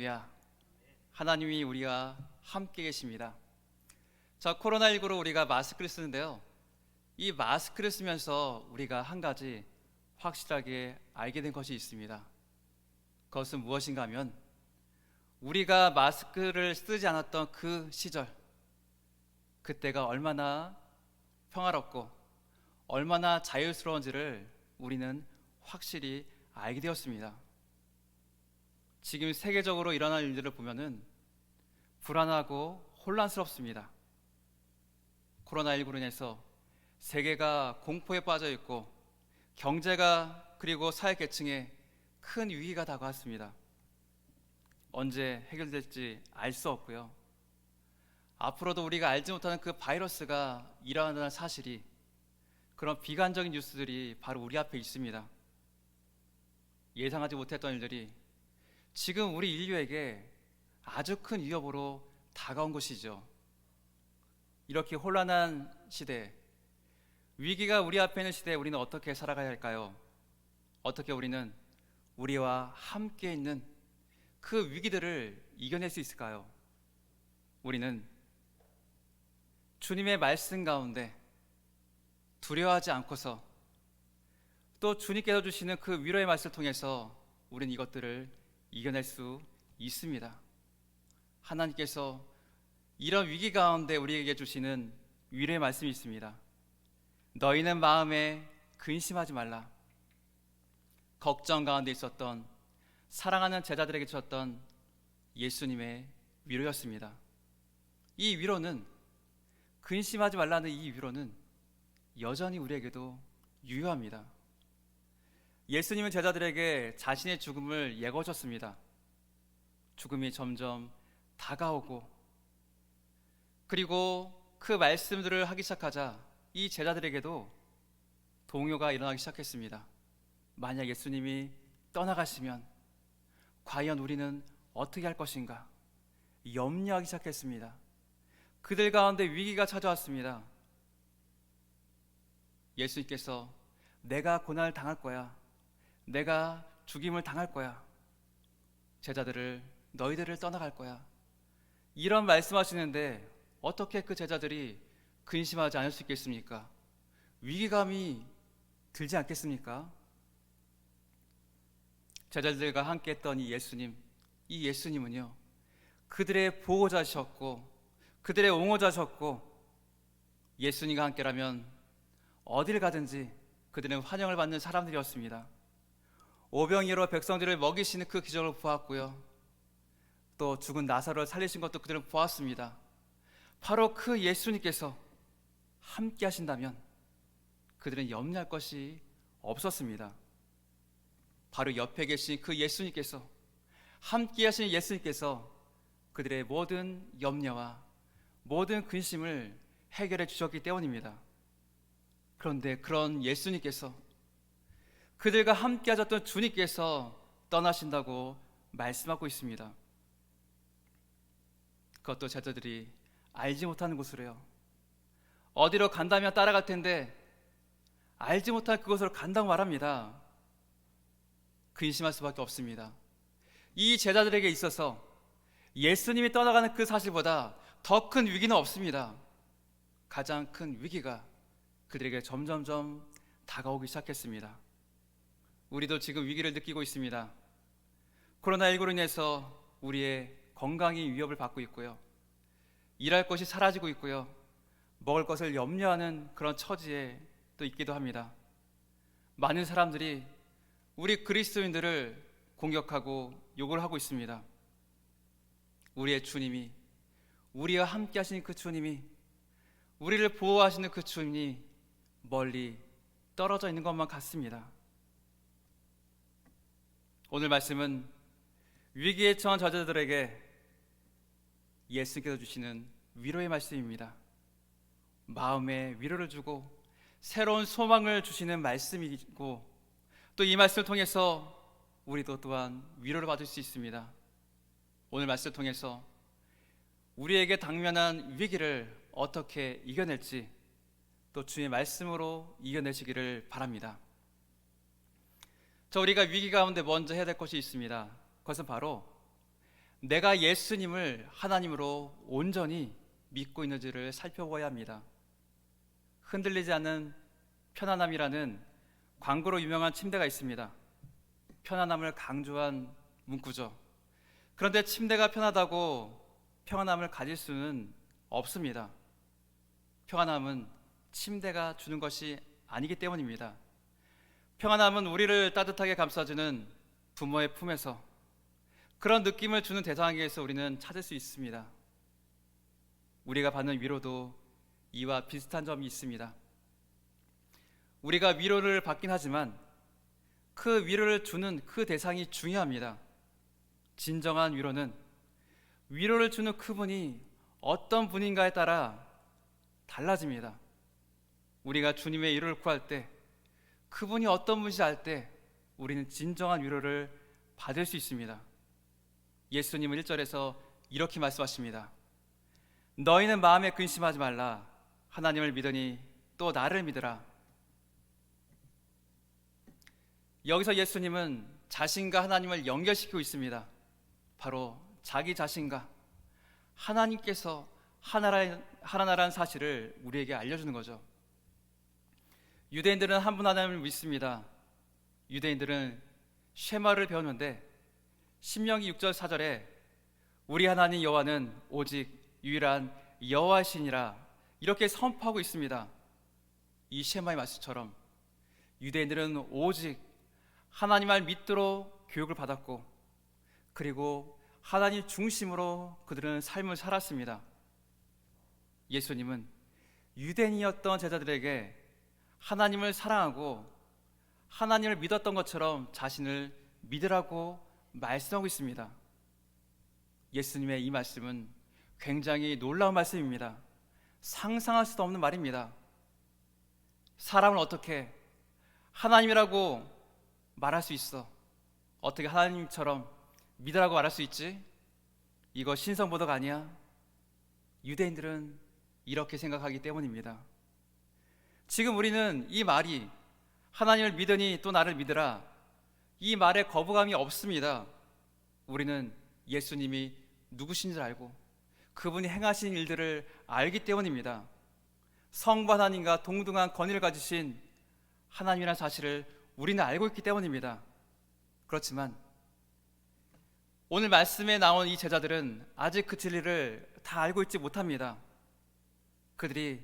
할렐루야. 하나님이 우리와 함께 계십니다. 자, 코로나19로 우리가 마스크를 쓰는데요. 이 마스크를 쓰면서 우리가 한 가지 확실하게 알게 된 것이 있습니다. 그것은 무엇인가 하면 우리가 마스크를 쓰지 않았던 그 시절, 그때가 얼마나 평화롭고 얼마나 자유스러운지를 우리는 확실히 알게 되었습니다. 지금 세계적으로 일어난 일들을 보면은 불안하고 혼란스럽습니다. 코로나19로 인해서 세계가 공포에 빠져 있고 경제가 그리고 사회계층에 큰 위기가 다가왔습니다. 언제 해결될지 알 수 없고요. 앞으로도 우리가 알지 못하는 그 바이러스가 일어난다는 사실이, 그런 비관적인 뉴스들이 바로 우리 앞에 있습니다. 예상하지 못했던 일들이 지금 우리 인류에게 아주 큰 위협으로 다가온 것이죠. 이렇게 혼란한 시대, 위기가 우리 앞에 있는 시대에 우리는 어떻게 살아가야 할까요? 어떻게 우리는 우리와 함께 있는 그 위기들을 이겨낼 수 있을까요? 우리는 주님의 말씀 가운데 두려워하지 않고서 또 주님께서 주시는 그 위로의 말씀을 통해서 우리는 이것들을 이겨낼 수 있습니다. 하나님께서 이런 위기 가운데 우리에게 주시는 위로의 말씀이 있습니다. 너희는 마음에 근심하지 말라. 걱정 가운데 있었던 사랑하는 제자들에게 주셨던 예수님의 위로였습니다. 이 위로는, 근심하지 말라는 이 위로는 여전히 우리에게도 유효합니다. 예수님은 제자들에게 자신의 죽음을 예고하셨습니다. 죽음이 점점 다가오고, 그리고 그 말씀들을 하기 시작하자 이 제자들에게도 동요가 일어나기 시작했습니다. 만약 예수님이 떠나가시면 과연 우리는 어떻게 할 것인가 염려하기 시작했습니다. 그들 가운데 위기가 찾아왔습니다. 예수님께서 내가 고난을 당할 거야, 내가 죽임을 당할 거야, 너희들을 떠나갈 거야, 이런 말씀하시는데 어떻게 그 제자들이 근심하지 않을 수 있겠습니까? 위기감이 들지 않겠습니까? 제자들과 함께 했던 이 예수님은요, 그들의 보호자셨고 그들의 옹호자셨고, 예수님과 함께라면 어딜 가든지 그들은 환영을 받는 사람들이었습니다. 오병이어로 백성들을 먹이시는 그 기적을 보았고요, 또 죽은 나사로를 살리신 것도 그들은 보았습니다. 바로 그 예수님께서 함께 하신다면 그들은 염려할 것이 없었습니다. 바로 옆에 계신 그 예수님께서, 함께 하신 예수님께서 그들의 모든 염려와 모든 근심을 해결해 주셨기 때문입니다. 그런데 그런 예수님께서, 그들과 함께 하셨던 주님께서 떠나신다고 말씀하고 있습니다. 그것도 제자들이 알지 못하는 곳으로요. 어디로 간다면 따라갈 텐데 알지 못할 그곳으로 간다고 말합니다. 근심할 수밖에 없습니다. 이 제자들에게 있어서 예수님이 떠나가는 그 사실보다 더 큰 위기는 없습니다. 가장 큰 위기가 그들에게 점점점 다가오기 시작했습니다. 우리도 지금 위기를 느끼고 있습니다. 코로나19로 인해서 우리의 건강이 위협을 받고 있고요, 일할 것이 사라지고 있고요, 먹을 것을 염려하는 그런 처지에 또 있기도 합니다. 많은 사람들이 우리 그리스도인들을 공격하고 욕을 하고 있습니다. 우리의 주님이, 우리와 함께 하시는 그 주님이, 우리를 보호하시는 그 주님이 멀리 떨어져 있는 것만 같습니다. 오늘 말씀은 위기에 처한 저자들에게 예수님께서 주시는 위로의 말씀입니다. 마음에 위로를 주고 새로운 소망을 주시는 말씀이고, 또 이 말씀을 통해서 우리도 또한 위로를 받을 수 있습니다. 오늘 말씀을 통해서 우리에게 당면한 위기를 어떻게 이겨낼지, 또 주의 말씀으로 이겨내시기를 바랍니다. 우리가 위기 가운데 먼저 해야 될 것이 있습니다. 그것은 바로 내가 예수님을 하나님으로 온전히 믿고 있는지를 살펴봐야 합니다. 흔들리지 않는 편안함이라는 광고로 유명한 침대가 있습니다. 편안함을 강조한 문구죠. 그런데 침대가 편하다고 평안함을 가질 수는 없습니다. 평안함은 침대가 주는 것이 아니기 때문입니다. 평안함은 우리를 따뜻하게 감싸주는 부모의 품에서 그런 느낌을 주는 대상에게서 우리는 찾을 수 있습니다. 우리가 받는 위로도 이와 비슷한 점이 있습니다. 우리가 위로를 받긴 하지만 그 위로를 주는 그 대상이 중요합니다. 진정한 위로는 위로를 주는 그분이 어떤 분인가에 따라 달라집니다. 우리가 주님의 위로를 구할 때, 그분이 어떤 분인지 알 때 우리는 진정한 위로를 받을 수 있습니다. 예수님은 1절에서 이렇게 말씀하십니다. 너희는 마음에 근심하지 말라. 하나님을 믿으니 또 나를 믿으라. 여기서 예수님은 자신과 하나님을 연결시키고 있습니다. 바로 자기 자신과 하나님께서 하나라는 사실을 우리에게 알려주는 거죠. 유대인들은 한 분 하나님을 믿습니다. 유대인들은 쉐마를 배웠는데 신명기 6절 4절에 우리 하나님 여호와는 오직 유일한 여호와시니라 이렇게 선포하고 있습니다. 이 쉐마의 말씀처럼 유대인들은 오직 하나님을 믿도록 교육을 받았고, 그리고 하나님 중심으로 그들은 삶을 살았습니다. 예수님은 유대인이었던 제자들에게 하나님을 사랑하고 하나님을 믿었던 것처럼 자신을 믿으라고 말씀하고 있습니다. 예수님의 이 말씀은 굉장히 놀라운 말씀입니다. 상상할 수도 없는 말입니다. 사람을 어떻게 하나님이라고 말할 수 있어? 어떻게 하나님처럼 믿으라고 말할 수 있지? 이거 신성모독 아니야? 유대인들은 이렇게 생각하기 때문입니다. 지금 우리는 이 말이 하나님을 믿으니 또 나를 믿으라, 이 말에 거부감이 없습니다. 우리는 예수님이 누구신 줄 알고 그분이 행하신 일들을 알기 때문입니다. 성부 하나님과 동등한 권위를 가지신 하나님이라는 사실을 우리는 알고 있기 때문입니다. 그렇지만 오늘 말씀에 나온 이 제자들은 아직 그 진리를 다 알고 있지 못합니다. 그들이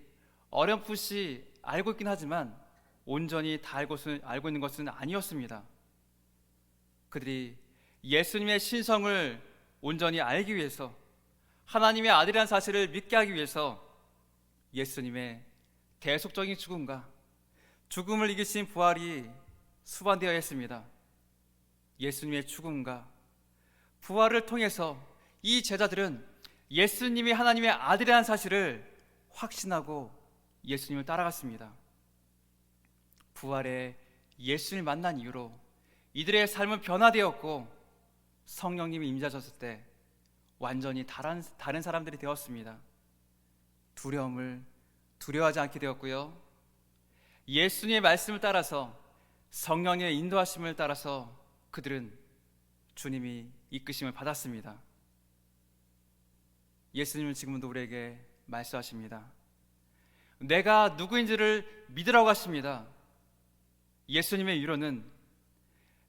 어렴풋이 알고 있긴 하지만 온전히 다 알고 있는 것은 아니었습니다. 그들이 예수님의 신성을 온전히 알기 위해서, 하나님의 아들이라는 사실을 믿게 하기 위해서 예수님의 대속적인 죽음과 죽음을 이기신 부활이 수반되어야 했습니다. 예수님의 죽음과 부활을 통해서 이 제자들은 예수님이 하나님의 아들이라는 사실을 확신하고 예수님을 따라갔습니다. 부활에 예수님을 만난 이후로 이들의 삶은 변화되었고 성령님이 임재하셨을 때 완전히 다른 사람들이 되었습니다. 두려움을 두려워하지 않게 되었고요, 예수님의 말씀을 따라서 성령의 인도하심을 따라서 그들은 주님이 이끄심을 받았습니다. 예수님은 지금도 우리에게 말씀하십니다. 내가 누구인지를 믿으라고 하십니다. 예수님의 위로는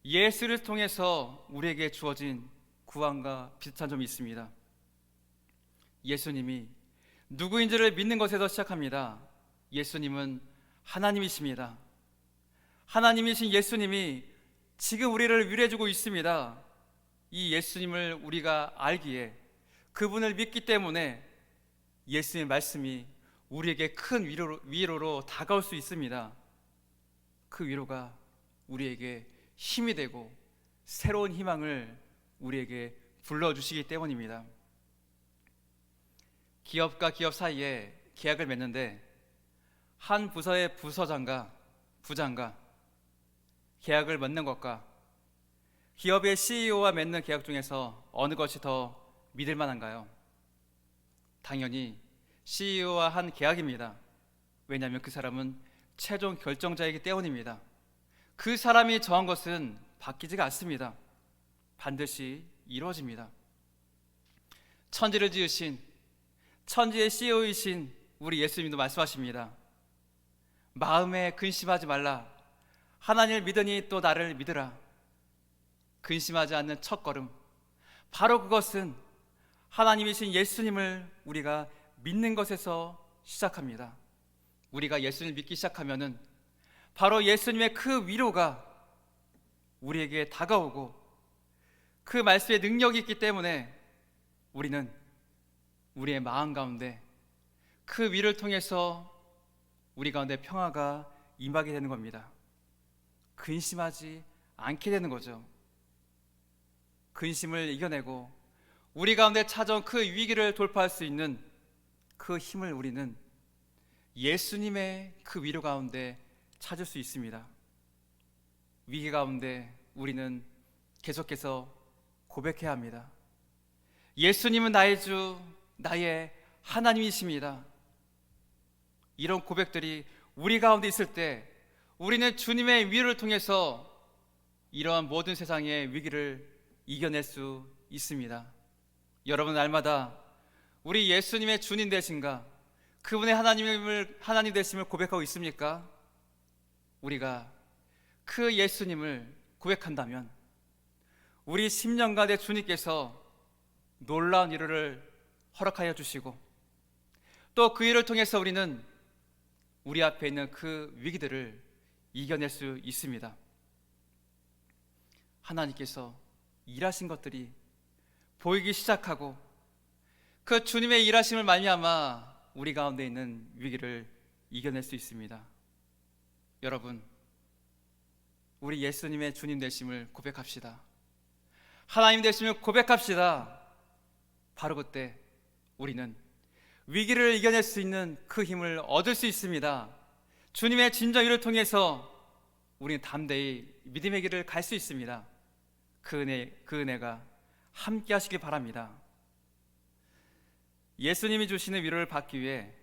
예수를 통해서 우리에게 주어진 구원과 비슷한 점이 있습니다. 예수님이 누구인지를 믿는 것에서 시작합니다. 예수님은 하나님이십니다. 하나님이신 예수님이 지금 우리를 위로해주고 있습니다. 이 예수님을 우리가 알기에, 그분을 믿기 때문에 예수님의 말씀이 우리에게 큰 위로로 다가올 수 있습니다. 그 위로가 우리에게 힘이 되고 새로운 희망을 우리에게 불러주시기 때문입니다. 기업과 기업 사이에 계약을 맺는데 한 부서의 부서장과 부장과 계약을 맺는 것과 기업의 CEO와 맺는 계약 중에서 어느 것이 더 믿을 만한가요? 당연히 CEO와 한 계약입니다. 왜냐하면 그 사람은 최종 결정자이기 때문입니다. 그 사람이 정한 것은 바뀌지가 않습니다. 반드시 이루어집니다. 천지를 지으신 천지의 CEO이신 우리 예수님도 말씀하십니다. 마음에 근심하지 말라. 하나님을 믿으니 또 나를 믿으라. 근심하지 않는 첫걸음, 바로 그것은 하나님이신 예수님을 우리가 믿는 것에서 시작합니다. 우리가 예수님을 믿기 시작하면은 바로 예수님의 그 위로가 우리에게 다가오고 그 말씀의 능력이 있기 때문에 우리는 우리의 마음 가운데 그 위를 통해서 우리 가운데 평화가 임하게 되는 겁니다. 근심하지 않게 되는 거죠. 근심을 이겨내고 우리 가운데 찾아온 그 위기를 돌파할 수 있는 그 힘을 우리는 예수님의 그 위로 가운데 찾을 수 있습니다. 위기 가운데 우리는 계속해서 고백해야 합니다. 예수님은 나의 주, 나의 하나님이십니다. 이런 고백들이 우리 가운데 있을 때 우리는 주님의 위로를 통해서 이러한 모든 세상의 위기를 이겨낼 수 있습니다. 여러분, 날마다 우리 예수님의 주님 되신가, 그분의 하나님 되심을 고백하고 있습니까? 우리가 그 예수님을 고백한다면 우리 심령가의 주님께서 놀라운 위로를 허락하여 주시고 또 그 일을 통해서 우리는 우리 앞에 있는 그 위기들을 이겨낼 수 있습니다. 하나님께서 일하신 것들이 보이기 시작하고 그 주님의 일하심을 말미암아 우리 가운데 있는 위기를 이겨낼 수 있습니다. 여러분, 우리 예수님의 주님 되심을 고백합시다. 하나님 되심을 고백합시다. 바로 그때 우리는 위기를 이겨낼 수 있는 그 힘을 얻을 수 있습니다. 주님의 진정 일을 통해서 우리는 담대히 믿음의 길을 갈 수 있습니다. 그 은혜가 함께 하시길 바랍니다. 예수님이 주시는 위로를 받기 위해,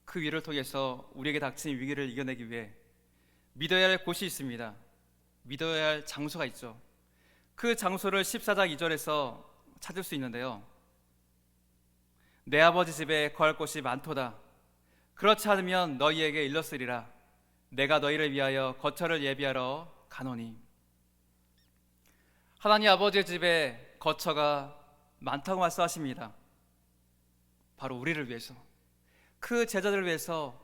그 위로를 통해서 우리에게 닥친 위기를 이겨내기 위해 믿어야 할 곳이 있습니다. 믿어야 할 장소가 있죠. 그 장소를 14장 2절에서 찾을 수 있는데요. 내 아버지 집에 거할 곳이 많도다. 그렇지 않으면 너희에게 일렀으리라. 내가 너희를 위하여 거처를 예비하러 가노니. 하나님 아버지의 집에 거처가 많다고 말씀하십니다. 바로 우리를 위해서, 그 제자들을 위해서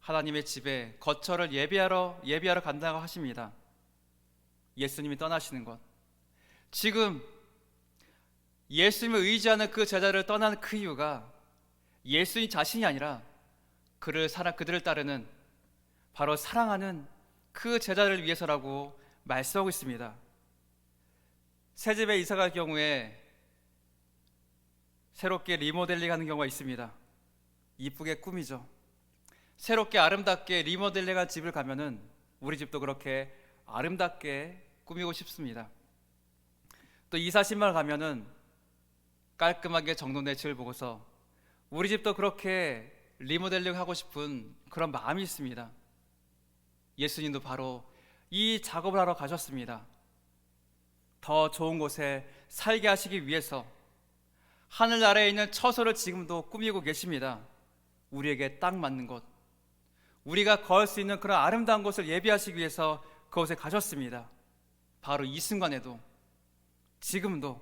하나님의 집에 거처를 예비하러 간다고 하십니다. 예수님이 떠나시는 것, 지금 예수님을 의지하는 그 제자를 떠나는 그 이유가 예수님 자신이 아니라 그들을 따르는 바로 사랑하는 그 제자를 위해서라고 말씀하고 있습니다. 새 집에 이사 갈 경우에 새롭게 리모델링 하는 경우가 있습니다. 이쁘게 꾸미죠. 새롭게 아름답게 리모델링한 집을 가면은 우리 집도 그렇게 아름답게 꾸미고 싶습니다. 또 이사 신발 가면은 깔끔하게 정돈된 집을 보고서 우리 집도 그렇게 리모델링 하고 싶은 그런 마음이 있습니다. 예수님도 바로 이 작업을 하러 가셨습니다. 더 좋은 곳에 살게 하시기 위해서 하늘나라에 있는 처소를 지금도 꾸미고 계십니다. 우리에게 딱 맞는 곳, 우리가 거할 수 있는 그런 아름다운 곳을 예비하시기 위해서 그곳에 가셨습니다. 바로 이 순간에도, 지금도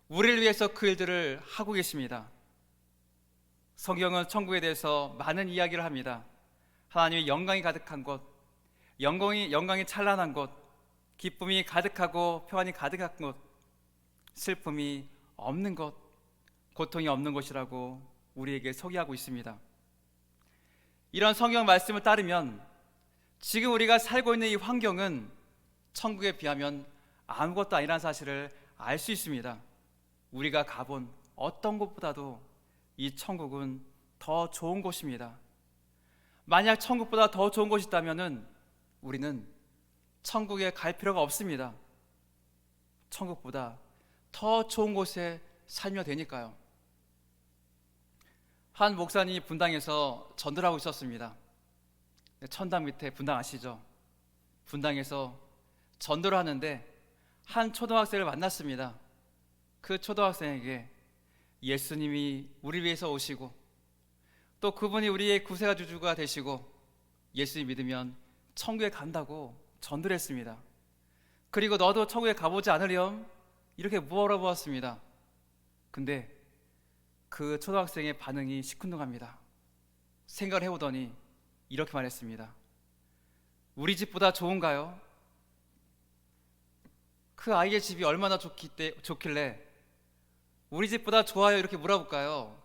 우리를 위해서 그 일들을 하고 계십니다. 성경은 천국에 대해서 많은 이야기를 합니다. 하나님의 영광이 가득한 곳, 영광이 찬란한 곳, 기쁨이 가득하고 평안이 가득한 곳, 슬픔이 없는 곳, 고통이 없는 곳이라고 우리에게 소개하고 있습니다. 이런 성경 말씀을 따르면 지금 우리가 살고 있는 이 환경은 천국에 비하면 아무것도 아니라는 사실을 알 수 있습니다. 우리가 가본 어떤 곳보다도 이 천국은 더 좋은 곳입니다. 만약 천국보다 더 좋은 곳이 있다면 우리는 천국에 갈 필요가 없습니다. 천국보다 더 좋은 곳에 살면 되니까요. 한 목사님이 분당에서 전도를 하고 있었습니다. 천당 밑에 분당 아시죠? 분당에서 전도를 하는데 한 초등학생을 만났습니다. 그 초등학생에게 예수님이 우리 위해서 오시고 또 그분이 우리의 구세가 주주가 되시고 예수님 믿으면 천국에 간다고 전도를 했습니다. 그리고 너도 천국에 가보지 않으렴? 이렇게 물어보았습니다. 근데 그 초등학생의 반응이 시큰둥합니다. 생각을 해보더니 이렇게 말했습니다. 우리 집보다 좋은가요? 그 아이의 집이 얼마나 좋길래 우리 집보다 좋아요 이렇게 물어볼까요?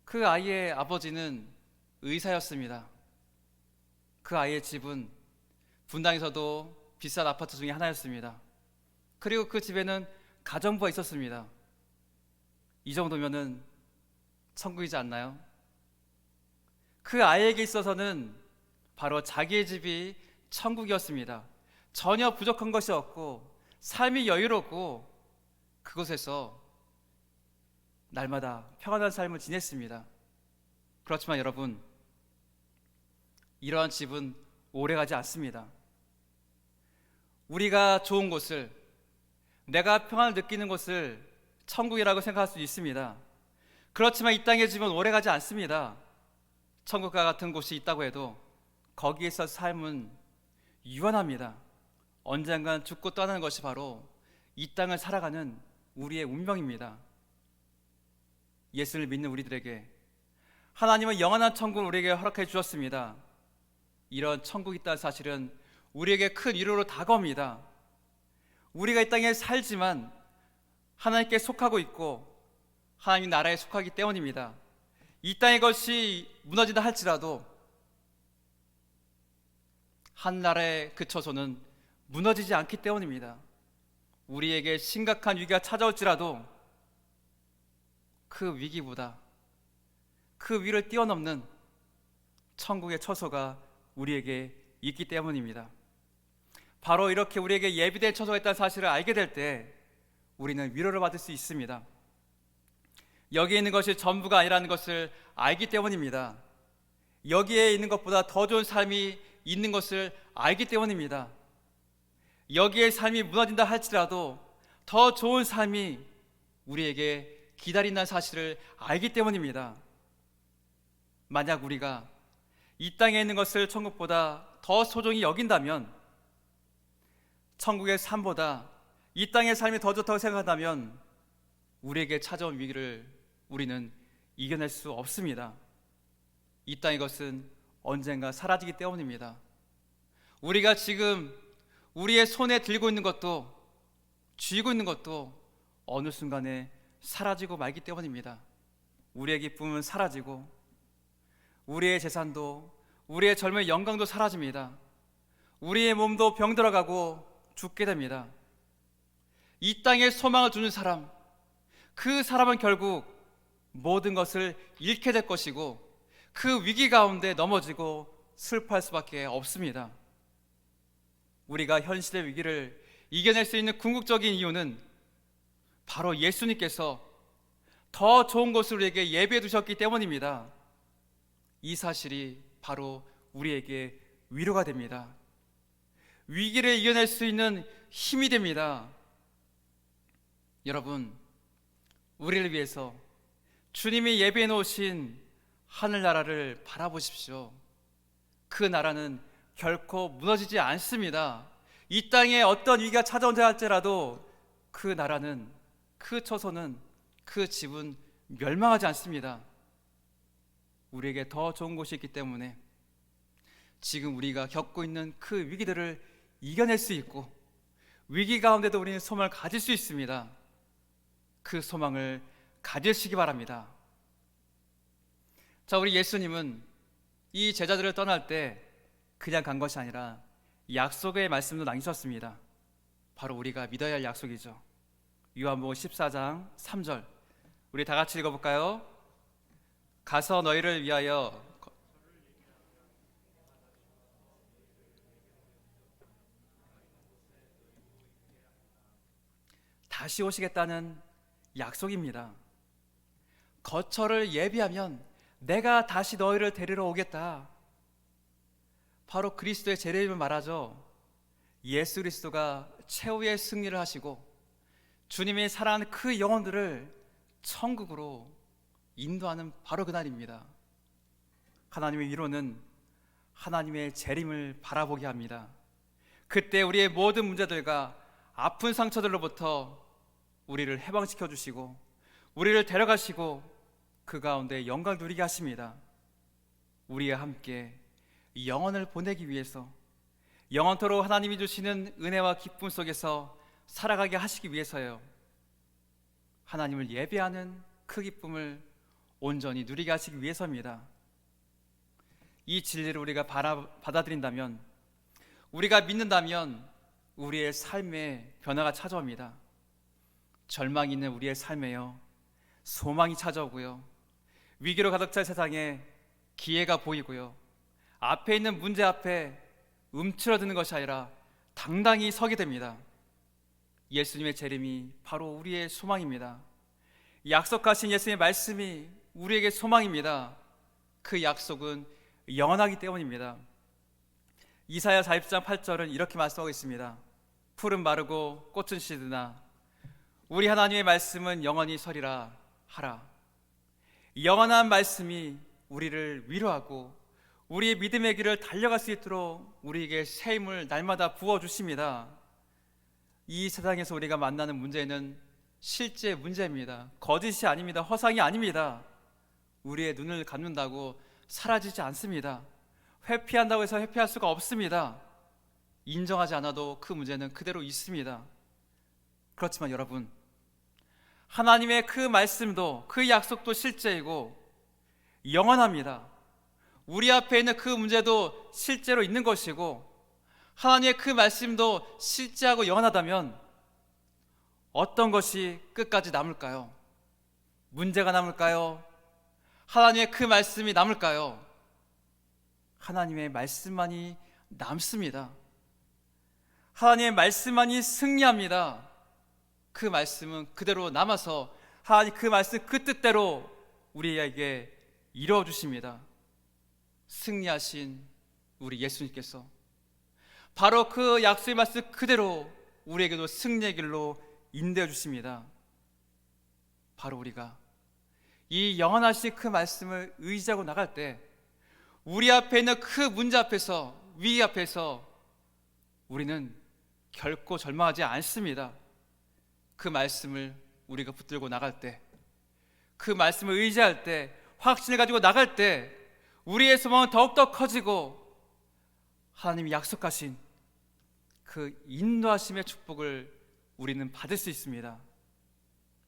그 아이의 아버지는 의사였습니다. 그 아이의 집은 분당에서도 비싼 아파트 중에 하나였습니다. 그리고 그 집에는 가정부가 있었습니다. 이 정도면은 천국이지 않나요? 그 아이에게 있어서는 바로 자기의 집이 천국이었습니다. 전혀 부족한 것이 없고 삶이 여유롭고 그곳에서 날마다 평안한 삶을 지냈습니다. 그렇지만 여러분, 이러한 집은 오래가지 않습니다. 우리가 좋은 곳을, 내가 평안을 느끼는 곳을 천국이라고 생각할 수 있습니다. 그렇지만 이 땅의 집은 오래가지 않습니다. 천국과 같은 곳이 있다고 해도 거기에서 삶은 유한합니다. 언젠간 죽고 떠나는 것이 바로 이 땅을 살아가는 우리의 운명입니다. 예수를 믿는 우리들에게 하나님은 영원한 천국을 우리에게 허락해 주셨습니다. 이런 천국이 있다는 사실은 우리에게 큰 위로로 다가옵니다. 우리가 이 땅에 살지만 하나님께 속하고 있고 하나님 나라에 속하기 때문입니다. 이 땅의 것이 무너진다 할지라도 한 나라에 그쳐서는 무너지지 않기 때문입니다. 우리에게 심각한 위기가 찾아올지라도 그 위기보다 그 위를 뛰어넘는 천국의 처소가 우리에게 있기 때문입니다. 바로 이렇게 우리에게 예비된 처소가 있다는 사실을 알게 될 때 우리는 위로를 받을 수 있습니다. 여기에 있는 것이 전부가 아니라는 것을 알기 때문입니다. 여기에 있는 것보다 더 좋은 삶이 있는 것을 알기 때문입니다. 여기에 삶이 무너진다 할지라도 더 좋은 삶이 우리에게 기다린다는 사실을 알기 때문입니다. 만약 우리가 이 땅에 있는 것을 천국보다 더 소중히 여긴다면, 천국의 삶보다 이 땅의 삶이 더 좋다고 생각한다면 우리에게 찾아온 위기를 우리는 이겨낼 수 없습니다. 이 땅의 것은 언젠가 사라지기 때문입니다. 우리가 지금 우리의 손에 들고 있는 것도 쥐고 있는 것도 어느 순간에 사라지고 말기 때문입니다. 우리의 기쁨은 사라지고 우리의 재산도 우리의 젊은 영광도 사라집니다. 우리의 몸도 병들어가고 죽게 됩니다. 이 땅에 소망을 두는 사람, 그 사람은 결국 모든 것을 잃게 될 것이고 그 위기 가운데 넘어지고 슬퍼할 수밖에 없습니다. 우리가 현실의 위기를 이겨낼 수 있는 궁극적인 이유는 바로 예수님께서 더 좋은 것을 우리에게 예비해 두셨기 때문입니다. 이 사실이 바로 우리에게 위로가 됩니다. 위기를 이겨낼 수 있는 힘이 됩니다. 여러분, 우리를 위해서 주님이 예비해 놓으신 하늘나라를 바라보십시오. 그 나라는 결코 무너지지 않습니다. 이 땅에 어떤 위기가 찾아온다 할지라도 그 나라는, 그 처소는, 그 집은 멸망하지 않습니다. 우리에게 더 좋은 곳이 있기 때문에 지금 우리가 겪고 있는 그 위기들을 이겨낼 수 있고 위기 가운데도 우리는 소망을 가질 수 있습니다. 그 소망을 가지시기 바랍니다. 자, 우리 예수님은 이 제자들을 떠날 때 그냥 간 것이 아니라 약속의 말씀도 남기셨습니다. 바로 우리가 믿어야 할 약속이죠. 요한복음 14장 3절, 우리 다 같이 읽어볼까요? 가서 너희를 위하여 다시 오시겠다는 약속입니다. 거처를 예비하면 내가 다시 너희를 데리러 오겠다. 바로 그리스도의 재림을 말하죠. 예수 그리스도가 최후의 승리를 하시고 주님이 사랑하는 그 영혼들을 천국으로 인도하는 바로 그날입니다. 하나님의 위로는 하나님의 재림을 바라보게 합니다. 그때 우리의 모든 문제들과 아픈 상처들로부터 우리를 해방시켜 주시고 우리를 데려가시고 그 가운데 영광 누리게 하십니다. 우리와 함께 영원을 보내기 위해서 영원토록 하나님이 주시는 은혜와 기쁨 속에서 살아가게 하시기 위해서요, 하나님을 예배하는 그 기쁨을 온전히 누리게 하시기 위해서입니다. 이 진리를 우리가 받아들인다면, 우리가 믿는다면 우리의 삶에 변화가 찾아옵니다. 절망이 있는 우리의 삶에요, 소망이 찾아오고요, 위기로 가득 찬 세상에 기회가 보이고요, 앞에 있는 문제 앞에 움츠러드는 것이 아니라 당당히 서게 됩니다. 예수님의 재림이 바로 우리의 소망입니다. 약속하신 예수님의 말씀이 우리에게 소망입니다. 그 약속은 영원하기 때문입니다. 이사야 40장 8절은 이렇게 말씀하고 있습니다. 풀은 마르고 꽃은 시드나 우리 하나님의 말씀은 영원히 서리라 하라. 영원한 말씀이 우리를 위로하고 우리의 믿음의 길을 달려갈 수 있도록 우리에게 새 힘을 날마다 부어주십니다. 이 세상에서 우리가 만나는 문제는 실제 문제입니다. 거짓이 아닙니다. 허상이 아닙니다. 우리의 눈을 감는다고 사라지지 않습니다. 회피한다고 해서 회피할 수가 없습니다. 인정하지 않아도 그 문제는 그대로 있습니다. 그렇지만 여러분, 하나님의 그 말씀도 그 약속도 실제이고 영원합니다. 우리 앞에 있는 그 문제도 실제로 있는 것이고 하나님의 그 말씀도 실제하고 영원하다면 어떤 것이 끝까지 남을까요? 문제가 남을까요? 하나님의 그 말씀이 남을까요? 하나님의 말씀만이 남습니다. 하나님의 말씀만이 승리합니다. 그 말씀은 그대로 남아서 하나님 그 말씀 그 뜻대로 우리에게 이루어 주십니다. 승리하신 우리 예수님께서 바로 그 약속의 말씀 그대로 우리에게도 승리의 길로 인도해 주십니다. 바로 우리가 이 영원하신 그 말씀을 의지하고 나갈 때 우리 앞에 있는 그 문제 앞에서, 위기 앞에서 우리는 결코 절망하지 않습니다. 그 말씀을 우리가 붙들고 나갈 때, 그 말씀을 의지할 때, 확신을 가지고 나갈 때 우리의 소망은 더욱더 커지고 하나님이 약속하신 그 인도하심의 축복을 우리는 받을 수 있습니다.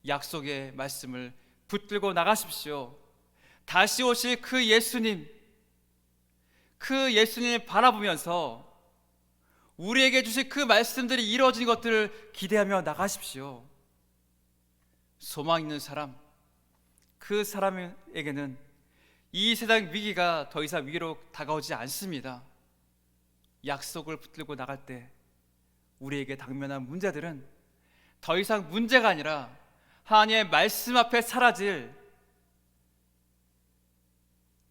약속의 말씀을 붙들고 나가십시오. 다시 오실 그 예수님, 그 예수님을 바라보면서 우리에게 주실 그 말씀들이 이루어진 것들을 기대하며 나가십시오. 소망 있는 사람, 그 사람에게는 이 세상 위기가 더 이상 위기로 다가오지 않습니다. 약속을 붙들고 나갈 때 우리에게 당면한 문제들은 더 이상 문제가 아니라 하나님의 말씀 앞에 사라질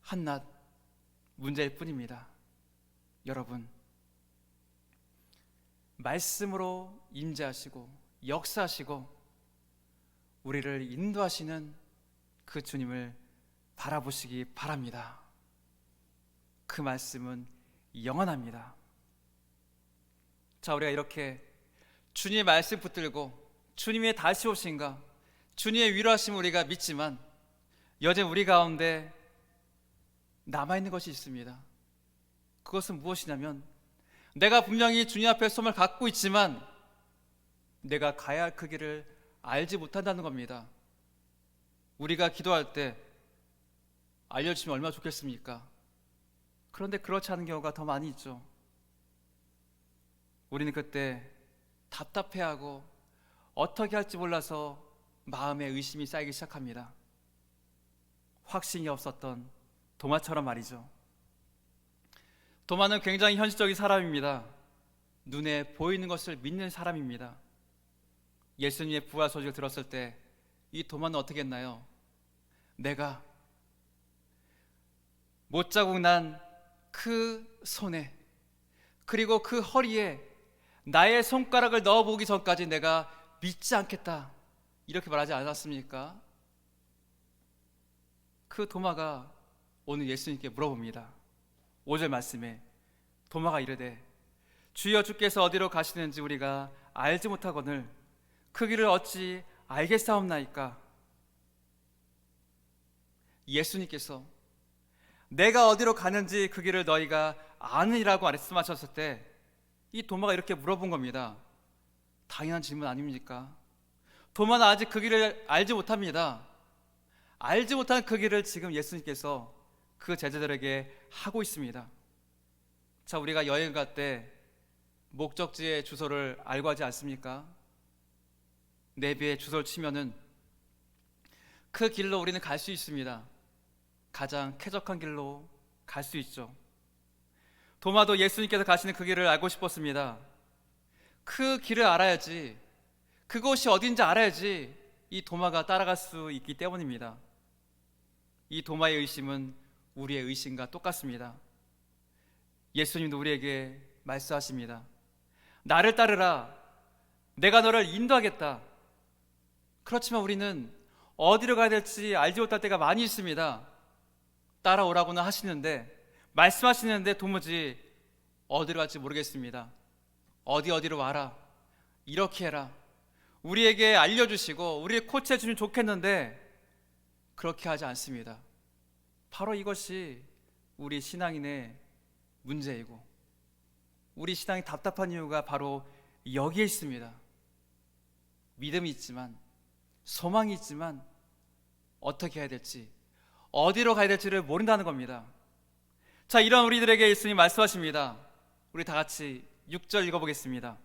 한낱 문제일 뿐입니다. 여러분, 말씀으로 임재하시고 역사하시고 우리를 인도하시는 그 주님을 바라보시기 바랍니다. 그 말씀은 영원합니다. 자, 우리가 이렇게 주님의 말씀 붙들고 주님의 다시 오신가, 주님의 위로하심을 우리가 믿지만 여전히 우리 가운데 남아있는 것이 있습니다. 그것은 무엇이냐면 내가 분명히 주님 앞에 소망을 갖고 있지만 내가 가야 할 그 길을 알지 못한다는 겁니다. 우리가 기도할 때 알려주시면 얼마나 좋겠습니까? 그런데 그렇지 않은 경우가 더 많이 있죠. 우리는 그때 답답해하고 어떻게 할지 몰라서 마음에 의심이 쌓이기 시작합니다. 확신이 없었던 도마처럼 말이죠. 도마는 굉장히 현실적인 사람입니다. 눈에 보이는 것을 믿는 사람입니다. 예수님의 부활 소식을 들었을 때 이 도마는 어떻게 했나요? 내가 못자국 난 그 손에 그리고 그 허리에 나의 손가락을 넣어보기 전까지 내가 믿지 않겠다, 이렇게 말하지 않았습니까? 그 도마가 오늘 예수님께 물어봅니다. 5절 말씀에 도마가 이르되 주여 주께서 어디로 가시는지 우리가 알지 못하거늘 그 길을 어찌 알겠사옵나이까. 예수님께서 내가 어디로 가는지 그 길을 너희가 아느니라고 말씀하셨을 때 이 도마가 이렇게 물어본 겁니다. 당연한 질문 아닙니까? 도마는 아직 그 길을 알지 못합니다. 알지 못한 그 길을 지금 예수님께서 그 제자들에게 하고 있습니다. 자, 우리가 여행 갈 때 목적지의 주소를 알고 하지 않습니까? 내비에 주소를 치면은 그 길로 우리는 갈 수 있습니다. 가장 쾌적한 길로 갈 수 있죠. 도마도 예수님께서 가시는 그 길을 알고 싶었습니다. 그 길을 알아야지, 그곳이 어딘지 알아야지 이 도마가 따라갈 수 있기 때문입니다. 이 도마의 의심은 우리의 의심과 똑같습니다. 예수님도 우리에게 말씀하십니다. 나를 따르라. 내가 너를 인도하겠다. 그렇지만 우리는 어디로 가야 될지 알지 못할 때가 많이 있습니다. 따라오라고는 하시는데, 말씀하시는데 도무지 어디로 갈지 모르겠습니다. 어디로 와라, 이렇게 해라, 우리에게 알려주시고 우리를 코치해 주면 좋겠는데 그렇게 하지 않습니다. 바로 이것이 우리 신앙인의 문제이고 우리 신앙이 답답한 이유가 바로 여기에 있습니다. 믿음이 있지만, 소망이 있지만 어떻게 해야 될지, 어디로 가야 될지를 모른다는 겁니다. 자, 이런 우리들에게 예수님 말씀하십니다. 우리 다 같이 6절 읽어보겠습니다.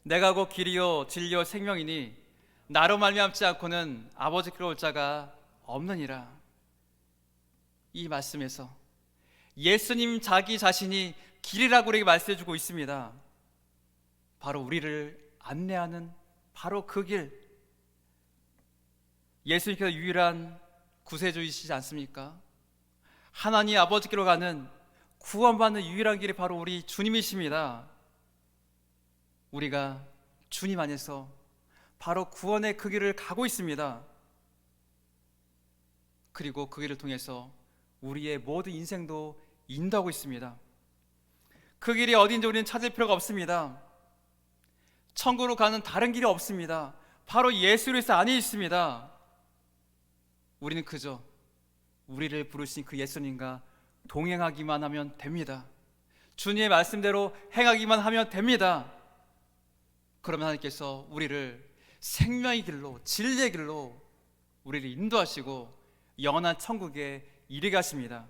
내가 곧 길이요 진리요 생명이니 나로 말미암지 않고는 아버지께로 올 자가 없느니라. 이 말씀에서 예수님 자기 자신이 길이라고 우리에게 말씀해주고 있습니다. 바로 우리를 안내하는 바로 그 길, 예수님께서 유일한 구세주이시지 않습니까? 하나님 아버지께로 가는, 구원받는 유일한 길이 바로 우리 주님이십니다. 우리가 주님 안에서 바로 구원의 그 길을 가고 있습니다. 그리고 그 길을 통해서 우리의 모든 인생도 인도하고 있습니다. 그 길이 어딘지 우리는 찾을 필요가 없습니다. 천국으로 가는 다른 길이 없습니다. 바로 예수 그리스도 안에 있습니다. 우리는 그저 우리를 부르신 그 예수님과 동행하기만 하면 됩니다. 주님의 말씀대로 행하기만 하면 됩니다. 그러면 하나님께서 우리를 생명의 길로, 진리의 길로 우리를 인도하시고 영원한 천국에 이르게 하십니다.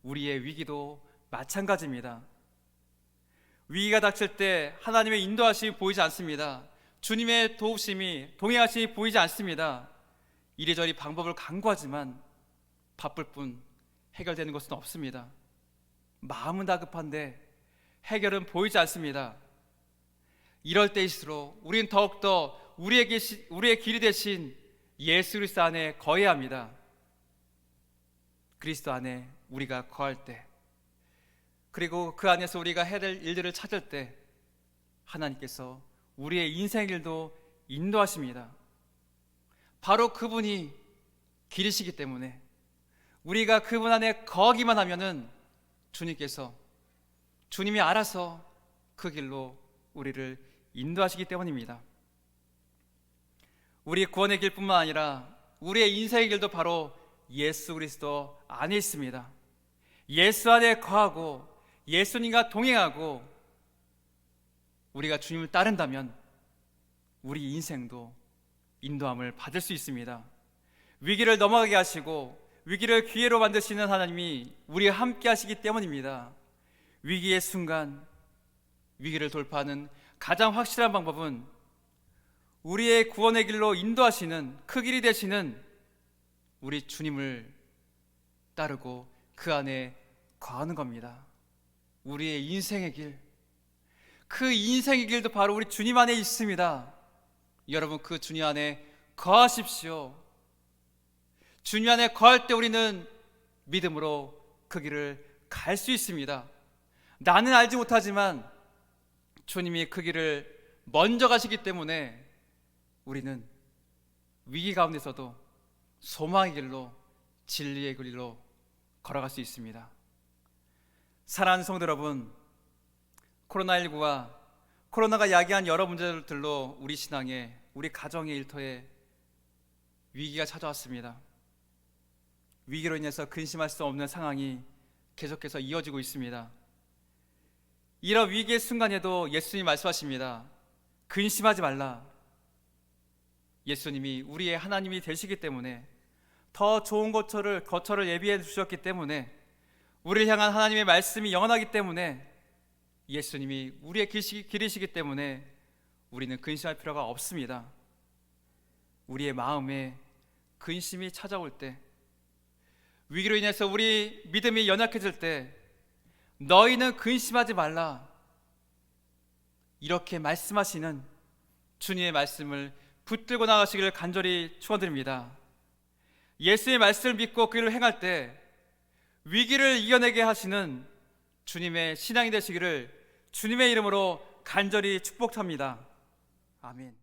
우리의 위기도 마찬가지입니다. 위기가 닥칠 때 하나님의 인도하심이 보이지 않습니다. 주님의 도우심이, 동행하심이 보이지 않습니다. 이리저리 방법을 강구하지만 바쁠 뿐 해결되는 것은 없습니다. 마음은 다급한데 해결은 보이지 않습니다. 이럴 때일수록 우리는 더욱더 우리의 길이 되신 예수 그리스도 안에 거해야 합니다. 그리스도 안에 우리가 거할 때, 그리고 그 안에서 우리가 해야 될 일들을 찾을 때 하나님께서 우리의 인생 길도 인도하십니다. 바로 그분이 길이시기 때문에 우리가 그분 안에 거하기만 하면은 주님이 알아서 그 길로 우리를 인도하시기 때문입니다. 우리 구원의 길뿐만 아니라 우리의 인생의 길도 바로 예수 그리스도 안에 있습니다. 예수 안에 거하고 예수님과 동행하고 우리가 주님을 따른다면 우리 인생도 인도함을 받을 수 있습니다. 위기를 넘어가게 하시고 위기를 기회로 만드시는 하나님이 우리와 함께 하시기 때문입니다. 위기의 순간, 위기를 돌파하는 가장 확실한 방법은 우리의 구원의 길로 인도하시는, 그 길이 되시는 우리 주님을 따르고 그 안에 거하는 겁니다. 우리의 인생의 길, 그 인생의 길도 바로 우리 주님 안에 있습니다. 여러분, 그 주님 안에 거하십시오. 주님 안에 거할 때 우리는 믿음으로 그 길을 갈 수 있습니다. 나는 알지 못하지만 주님이 그 길을 먼저 가시기 때문에 우리는 위기 가운데서도 소망의 길로, 진리의 길로 걸어갈 수 있습니다. 사랑하는 성도 여러분, 코로나19와 코로나가 야기한 여러 문제들로 우리 신앙에, 우리 가정의 일터에 위기가 찾아왔습니다. 위기로 인해서 근심할 수 없는 상황이 계속해서 이어지고 있습니다. 이런 위기의 순간에도 예수님이 말씀하십니다. 근심하지 말라. 예수님이 우리의 하나님이 되시기 때문에, 더 좋은 거처를 예비해 주셨기 때문에, 우리를 향한 하나님의 말씀이 영원하기 때문에, 예수님이 우리의 길이시기 때문에 우리는 근심할 필요가 없습니다. 우리의 마음에 근심이 찾아올 때, 위기로 인해서 우리 믿음이 연약해질 때, 너희는 근심하지 말라, 이렇게 말씀하시는 주님의 말씀을 붙들고 나가시기를 간절히 축원드립니다. 예수의 말씀을 믿고 그 일을 행할 때 위기를 이겨내게 하시는 주님의 신앙이 되시기를 주님의 이름으로 간절히 축복합니다. 아멘.